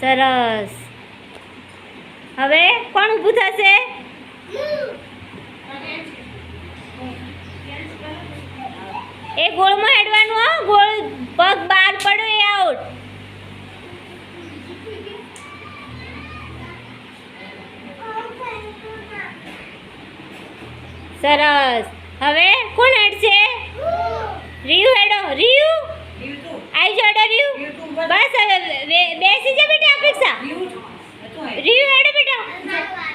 સરસ. હવે કોણ ઊભું થશે? એ ગોળમાં હેડવાનું. હો, ગોળ પગ બહાર પડો એ આઉટ. સરસ. હવે કોણ હેડશે? રીયુ હેડો. રીયુ આઈ જાડો. રીયુ બસ હવે બેસી જા બેટા. અપેક્ષા રીયુ હેડો બેટા.